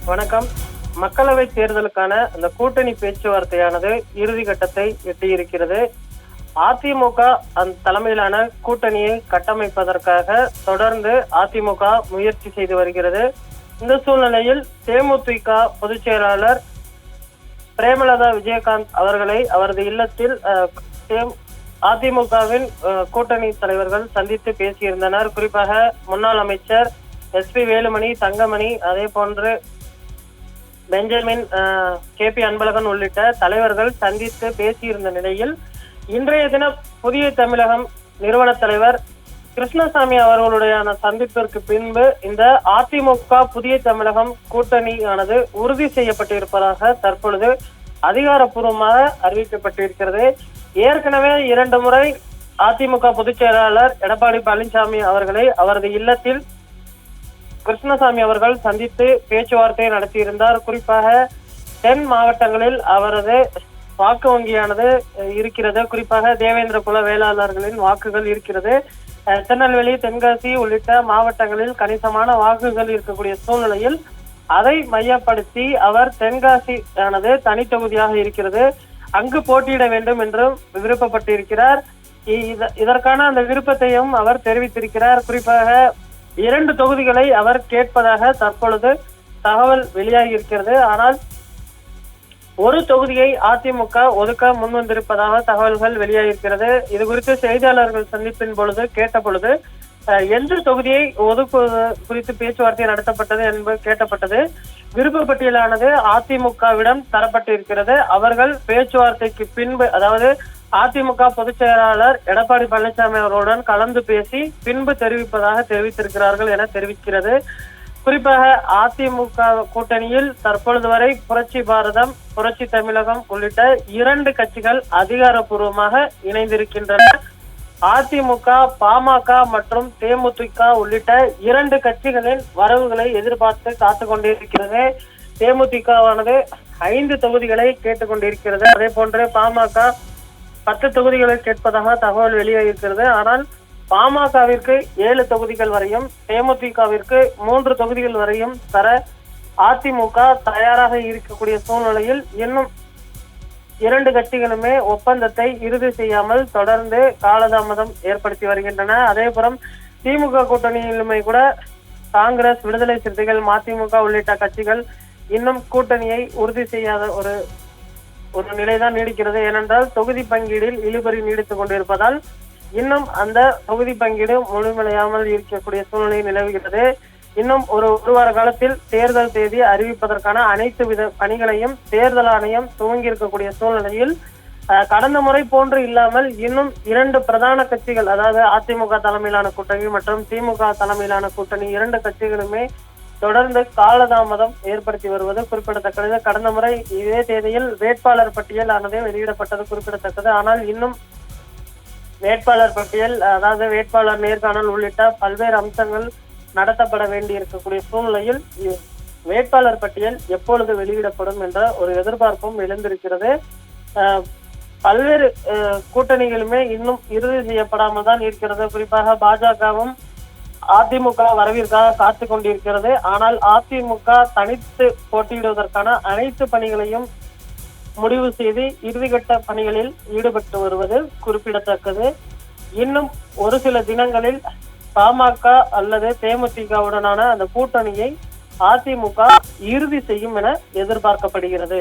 வணக்கம். மக்களவை தேர்தலுக்கான அந்த கூட்டணி பேச்சுவார்த்தையானது இறுதி கட்டத்தை எட்டியிருக்கிறது. அதிமுக அந்த தலைமையிலான கூட்டணியை கட்டமைப்பதற்காக தொடர்ந்து அதிமுக முயற்சி செய்து வருகிறது. இந்த சூழ்நிலையில் தேமுதிக பொதுச் செயலாளர் பிரேமலதா விஜயகாந்த் அவர்களை அவரது இல்லத்தில் அதிமுகவின் கூட்டணி தலைவர்கள் சந்தித்து பேசியிருந்தனர். குறிப்பாக முன்னாள் அமைச்சர் SP வேலுமணி, தங்கமணி, அதே போன்று பெஞ்சமின், KP அன்பழகன் உள்ளிட்ட தலைவர்கள் சந்தித்து பேசியிருந்த நிலையில் இன்றைய தினம் புதிய தமிழகம் நிறுவன தலைவர் கிருஷ்ணசாமி அவர்களுடைய சந்திப்பிற்கு பின்பு இந்த அதிமுக புதிய தமிழகம் கூட்டணியானது உறுதி செய்யப்பட்டிருப்பதாக தற்பொழுது அதிகாரப்பூர்வமாக அறிவிக்கப்பட்டிருக்கிறது. ஏற்கனவே 2 முறை அதிமுக பொதுச் செயலாளர் எடப்பாடி பழனிசாமி அவர்களை அவரது இல்லத்தில் கிருஷ்ணசாமி அவர்கள் சந்தித்து பேச்சுவார்த்தை நடத்தியிருந்தார். குறிப்பாக தென் மாவட்டங்களில் அவரது வாக்கு வங்கியானது இருக்கிறது. குறிப்பாக தேவேந்திர குல வேளாளர்களின் வாக்குகள் இருக்கிறது. திருநெல்வேலி, தென்காசி உள்ளிட்ட மாவட்டங்களில் கணிசமான வாக்குகள் இருக்கக்கூடிய சூழ்நிலையில் அதை மையப்படுத்தி அவர் தென்காசி ஆனது தனி தொகுதியாக இருக்கிறது, அங்கு போட்டியிட வேண்டும் என்றும் விருப்பப்பட்டிருக்கிறார். இதற்கான அந்த விருப்பத்தையும் அவர் தெரிவித்திருக்கிறார். குறிப்பாக 2 தொகுதிகளை அவர் கேட்பதாக தற்பொழுது தகவல் வெளியாகி இருக்கிறது. ஆனால் ஒரு தொகுதியை அதிமுக ஒதுக்க முன்வந்திருப்பதாக தகவல்கள் வெளியாகியிருக்கிறது. இது குறித்து செய்தியாளர்கள் சந்திப்பின் பொழுது கேட்ட பொழுது எந்த தொகுதியை ஒதுக்குவது குறித்து பேச்சுவார்த்தை நடத்தப்பட்டது என்பது கேட்டப்பட்டது. விருப்ப பட்டியலானது அதிமுகவிடம் தரப்பட்டிருக்கிறது. அவர்கள் பேச்சுவார்த்தைக்கு பின்பு, அதாவது அதிமுக பொதுச் செயலாளர் எடப்பாடி பழனிசாமி அவர்களுடன் கலந்து பேசி பின்பு தெரிவிப்பதாக தெரிவித்திருக்கிறார்கள் என தெரிவிக்கிறது. குறிப்பாக அதிமுக கூட்டணியில் தற்பொழுது வரை புரட்சி பாரதம், புரட்சி தமிழகம் உள்ளிட்ட 2 கட்சிகள் அதிகாரப்பூர்வமாக இணைந்திருக்கின்றன. அதிமுக, பாமக மற்றும் தேமுதிக உள்ளிட்ட 2 கட்சிகளின் வரவுகளை எதிர்பார்த்து காத்து கொண்டிருக்கிறது. தேமுதிகவானது 5 தொகுதிகளை கேட்டுக்கொண்டிருக்கிறது. அதே போன்று பாமக 10 தொகுதிகளை கேட்பதாக தகவல் வெளியாகியிருக்கிறது. ஆனால் பாமகவிற்கு 7 தொகுதிகள் வரையும், தேமுதிகவிற்கு 3 தொகுதிகள் வரையும் தர அதிமுக தயாராக இருக்கக்கூடிய சூழ்நிலையில் இன்னும் 2 கட்சிகளுமே ஒப்பந்தத்தை இறுதி செய்யாமல் தொடர்ந்து காலதாமதம் ஏற்படுத்தி வருகின்றன. அதேபுறம் திமுக கூட்டணியிலுமே கூட காங்கிரஸ், விடுதலை சிறுத்தைகள், மதிமுக உள்ளிட்ட கட்சிகள் இன்னும் கூட்டணியை உறுதி செய்யாத ஒரு நிலைதான் நீடிக்கிறது. ஏனென்றால் தொகுதி பங்கீடில் இழுபறி நீடித்துக் கொண்டிருப்பதால் இன்னும் அந்த தொகுதி பங்கீடு முழுமையாமல் இருக்கக்கூடிய சூழ்நிலை நிலவுகிறது. இன்னும் ஒரு வார காலத்தில் தேர்தல் தேதி அறிவிப்பதற்கான அனைத்து வித பணிகளையும் தேர்தல் ஆணையம் துவங்கி இருக்கக்கூடிய சூழ்நிலையில் கடந்த முறை போன்று இல்லாமல் இன்னும் 2 பிரதான கட்சிகள், அதாவது அதிமுக தலைமையிலான கூட்டணி மற்றும் திமுக தலைமையிலான கூட்டணி 2 கட்சிகளுமே தொடர்ந்து காலதாமதம் ஏற்படுத்தி வருவது குறிப்பிடத்தக்கது. கடந்த முறை இதே தேதியில் வேட்பாளர் பட்டியல் ஆனது வெளியிடப்பட்டது குறிப்பிடத்தக்கது. ஆனால் இன்னும் வேட்பாளர் பட்டியல், அதாவது வேட்பாளர் நேர்காணல் உள்ளிட்ட பல்வேறு அம்சங்கள் நடத்தப்பட வேண்டி இருக்கக்கூடிய சூழ்நிலையில் வேட்பாளர் பட்டியல் எப்பொழுது வெளியிடப்படும் என்ற ஒரு எதிர்பார்ப்பும் எழுந்திருக்கிறது. பல்வேறு கூட்டணிகளுமே இன்னும் இறுதி செய்யப்படாமல் தான் இருக்கிறது. குறிப்பாக பாஜகவும் அதிமுக வரவிற்காக காத்து கொண்டிருக்கிறது. ஆனால் அதிமுக தனித்து போட்டியிடுவதற்கான அனைத்து பணிகளையும் முடிவு செய்து இறுதிக்கட்ட பணிகளில் ஈடுபட்டு வருவது குறிப்பிடத்தக்கது. இன்னும் ஒரு சில தினங்களில் பாமக அல்லது தேமுதிகவுடனான அந்த கூட்டணியை அதிமுக இறுதி செய்யும் என எதிர்பார்க்கப்படுகிறது.